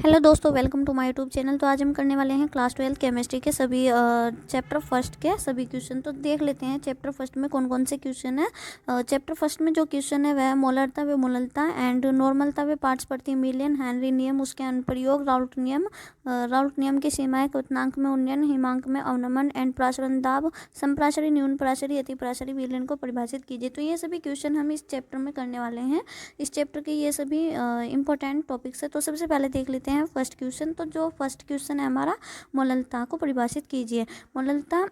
Hello दोस्तों, welcome to my YouTube channel. तो आज हम करने वाले हैं क्लास 12 केमिस्ट्री के सभी चैप्टर फर्स्ट के सभी क्वेश्चन। तो देख लेते हैं चैप्टर फर्स्ट में कौन कौन से क्वेश्चन है। चैप्टर फर्स्ट में जो क्वेश्चन है वह है मोलरता व मोललता एंड नॉर्मलता व पार्ट्स प्रति मिलियन, हेनरी नियम, उसके अनुप्रयोग, राउल्ट नियम की सीमाएं, क्वथनांक में उन्नयन, हिमांक में अवनमन एंड प्रासरण दाब, समप्राशरी, न्यून प्राशरी, अतिप्राशरी विलयन को परिभाषित कीजिए। तो ये सभी क्वेश्चन हम इस चैप्टर में करने वाले हैं। इस चैप्टर के ये सभी इंपॉर्टेंट टॉपिक्स है। तो सबसे पहले देख लेते हैं फर्स्ट क्वेश्चन। तो जो फर्स्ट क्वेश्चन है हमारा, मोललता को परिभाषित कीजिए। मोललता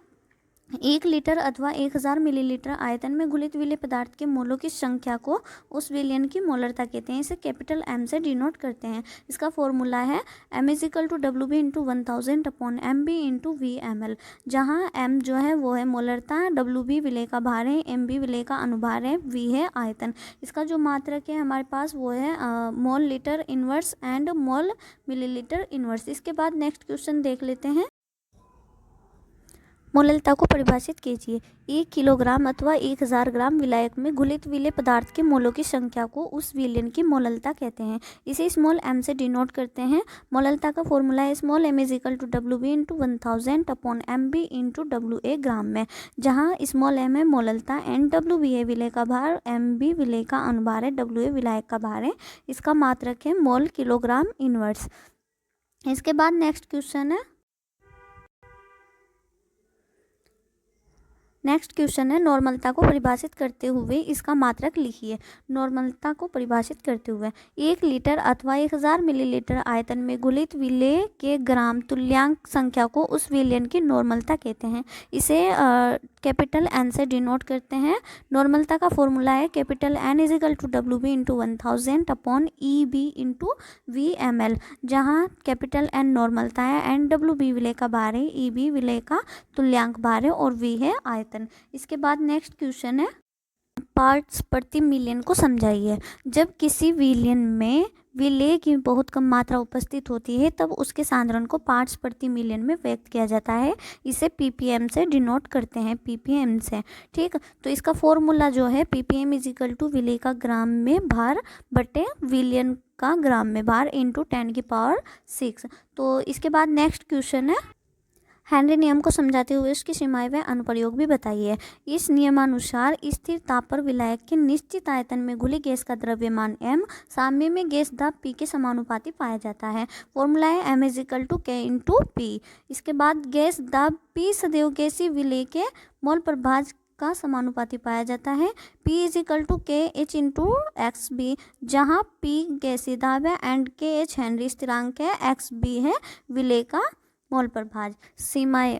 1 लीटर अथवा 1000 मिलीलीटर आयतन में घुलित विलेय पदार्थ के मोलों की संख्या को उस विलयन की मोलरता कहते हैं। इसे कैपिटल एम से डिनोट करते हैं। इसका फॉर्मूला है m=WB into 1000 upon MB into VmL, जहाँ m जो है वो है मोलरता, WB विलेय का भार है, MB विलेय का अनुभार है, V है आयतन। इसका जो मात्रक है हमारे पास वो है mole litre inverse and mole millilitre inverse. इसके बाद नेक्स्ट क्वेश्चन देख लेते हैं। मोललता को परिभाषित कीजिए। 1 किलोग्राम अथवा 1000 ग्राम विलायक में घुलित विलेय पदार्थ के मोलों की संख्या को उस विलयन की मोललता कहते हैं। इसे स्मॉल m से डिनोट करते हैं। मोललता का फॉर्मूला है small m=WB into 1000 upon MB into WA ग्राम में, जहाँ स्मॉल m है मोललता एंड WB है विलेय का भार, MB विलेय का अनुभार है, WA विलायक का भार है। इसका मात्रक है मोल किलोग्राम इनवर्स। इसके बाद नेक्स्ट क्वेश्चन है नॉर्मलता को परिभाषित करते हुए इसका मात्रक लिखिए। नॉर्मलता को परिभाषित करते हुए 1 लीटर अथवा 1000 मिलीलीटर आयतन में घुलित विलेय के ग्राम तुल्यांक संख्या को उस विलयन की नॉर्मलता कहते हैं। इसे कैपिटल N से डिनोट करते हैं। नॉर्मलता का फॉर्मूला है capital N=WB into 1000 upon EB into VmL, जहाँ कैपिटल N नॉर्मलता है एंड WB विलेय का भार है, EB विलेय का तुल्यांक भार है और V है आयतन। इसके बाद नेक्स्ट क्वेश्चन है पार्ट्स प्रति मिलियन को समझाइए। जब किसी विलयन में विलेय की बहुत कम मात्रा उपस्थित होती है तब उसके सांद्रण को पार्ट्स प्रति मिलियन में व्यक्त किया जाता है। इसे ppm से डिनोट करते हैं, ppm से। ठीक, तो इसका फॉर्मूला जो है ppm विलेय का ग्राम में भार बटे विलयन का ग्राम में भार इंटू 10⁶। तो इसके बाद नेक्स्ट क्वेश्चन है हेनरी नियम को समझाते हुए उसकी सीमाएं व अनुप्रयोग भी बताइए। इस नियमानुसार स्थिर ताप पर विलायक के निश्चित आयतन में घुली गैस का द्रव्यमान m साम्य में गैस दाब P के समानुपाती पाया जाता है। फॉर्मूला है m=K इंटू P। इसके बाद गैस दाब P सदैव गैसीय विलेय के मोल प्रभाज का समानुपाती पाया जाता है। P=KH इंटू XB, जहाँ P गैसीय दाब है एंड KH हेनरी स्थिरांक है, XB है विलेय का मोल प्रभाज। सीमाएं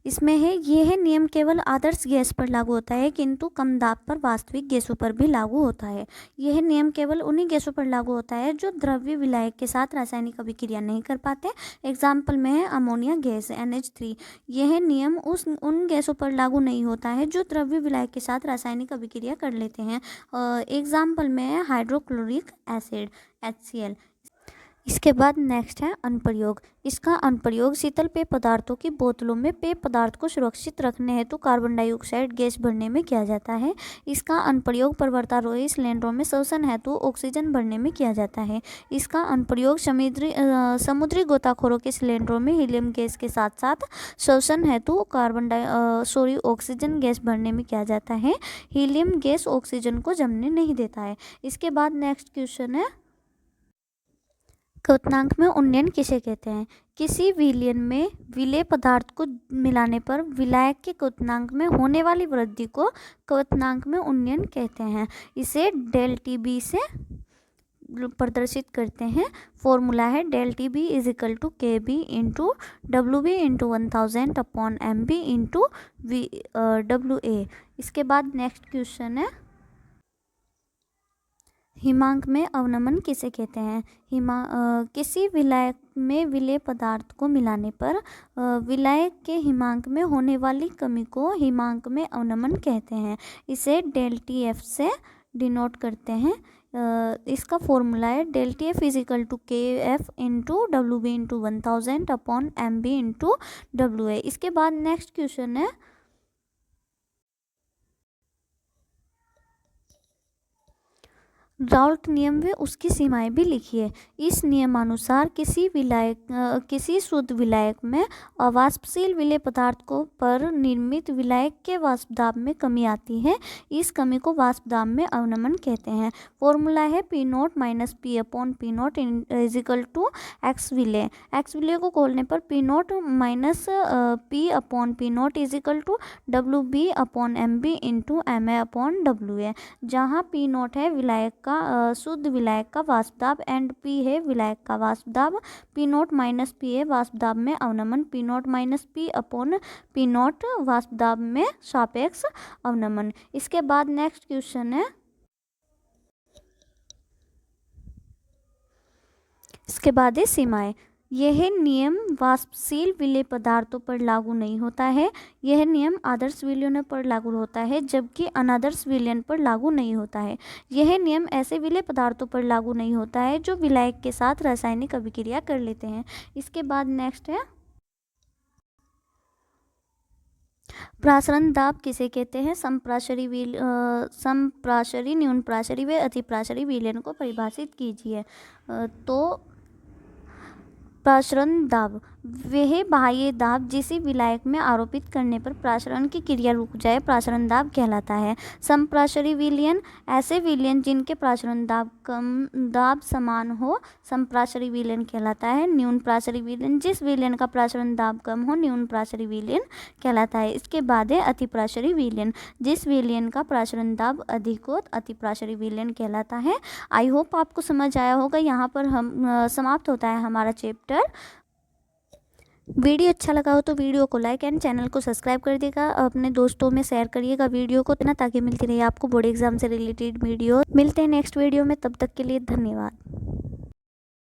इसमें है, यह है नियम केवल आदर्श गैस पर लागू होता है किंतु कम दाब पर वास्तविक गैसों पर भी लागू होता है। यह नियम केवल उन्हीं गैसों पर लागू होता है जो द्रव्य विलायक के साथ रासायनिक अभिक्रिया नहीं कर पाते। एग्जाम्पल में है अमोनिया गैस NH3। यह नियम उन गैसों पर लागू नहीं होता है जो द्रव्य विलायक के साथ रासायनिक अभिक्रिया कर लेते हैं। एग्जाम्पल में है हाइड्रोक्लोरिक एसिड HCl। इसके बाद नेक्स्ट है अनुप्रयोग। इसका अनुप्रयोग शीतल पेय पदार्थों की बोतलों में पेय पदार्थ को सुरक्षित रखने हेतु कार्बन डाइऑक्साइड गैस भरने में किया जाता है। इसका अनुप्रयोग पर्वतारोही सिलेंडरों में शोषण हेतु ऑक्सीजन भरने में किया जाता है। इसका अनुप्रयोग समुद्री गोताखोरों के सिलेंडरों में हीलियम गैस के साथ साथ शोषण हेतु ऑक्सीजन गैस भरने में किया जाता है। हीलियम गैस ऑक्सीजन को जमने नहीं देता है। इसके बाद नेक्स्ट क्वेश्चन है क्वथनांक में उन्नयन किसे कहते हैं। किसी विलयन में विलेय पदार्थ को मिलाने पर विलायक के क्वथनांक में होने वाली वृद्धि को क्वथनांक में उन्नयन कहते हैं। इसे ΔTB से प्रदर्शित करते हैं। फॉर्मूला है ΔTB=KB into WB into 1000 upon MB into WA। इसके बाद नेक्स्ट क्वेश्चन है हिमांक में अवनमन किसे कहते हैं। किसी विलायक में विलेय पदार्थ को मिलाने पर विलायक के हिमांक में होने वाली कमी को हिमांक में अवनमन कहते हैं। इसे ΔTF से डिनोट करते हैं। इसका फॉर्मूला है ΔTF=KF into WB into 1000 upon MB into WA। इसके बाद नेक्स्ट क्वेश्चन है राउल्ट नियम व उसकी सीमाएं भी लिखी है। इस नियमानुसार किसी शुद्ध विलायक में अवाष्पशील विलेय पदार्थ को पर निर्मित विलायक के वाष्प दाब में कमी आती है। इस कमी को वाष्प दाब में अवनमन कहते हैं। फॉर्मूला है P0 minus P upon P naught is equal to X विलेय। एक्स विलेय को खोलने पर P0 minus P upon P naught is equal to WB upon MB into MA upon WA, जहाँ P0 है विलायक का शुद्ध विलायक का वाष्प दाब एंड P है विलायक का वाष्प दाब। P0 माइनस पी है वाष्प दाब में अवनमन। P0 minus P upon P0 वाष्प दाब में सापेक्ष अवनमन। इसके बाद नेक्स्ट क्वेश्चन है, इसके बाद है सीमाएं। यह नियम वाष्पशील विलेय पदार्थों पर लागू नहीं होता है। यह नियम आदर्श विलयनों पर लागू होता है जबकि अनादर्श विलयन पर लागू नहीं होता है। यह नियम ऐसे विलेय पदार्थों पर लागू नहीं होता है जो विलायक के साथ रासायनिक अभिक्रिया कर लेते हैं। इसके बाद नेक्स्ट है, प्रासरण दाब किसे कहते हैं? समप्राशरी, न्यूनप्राशरी व अतिप्राशरी विलयन को परिभाषित कीजिए। तो प्रासरण दाब वह बाह्य दाब जिसे विलायक में आरोपित करने पर प्रासरण की क्रिया रुक जाए प्रासरण दाब कहलाता है। समप्राशरी विलयन ऐसे विलयन जिनके प्रासरण दाब समान हो समप्राशरी विलयन कहलाता है। न्यूनप्राशरी विलयन जिस विलयन का प्रासरण दाब कम हो न्यूनप्राशरी विलयन कहलाता है। इसके बाद है अतिप्राशरी विलयन, जिस विलयन का प्रासरण दाब अधिक हो अतिप्राशरी विलयन कहलाता है। आई होप आपको समझ आया होगा। यहाँ पर हम समाप्त होता है हमारा चैप्टर। वीडियो अच्छा लगा हो तो वीडियो को लाइक एंड चैनल को सब्सक्राइब कर देगा। अपने दोस्तों में शेयर करिएगा वीडियो को इतना, ताकि मिलती रहे आपको बोर्ड एग्जाम से रिलेटेड वीडियो। मिलते हैं नेक्स्ट वीडियो में, तब तक के लिए धन्यवाद।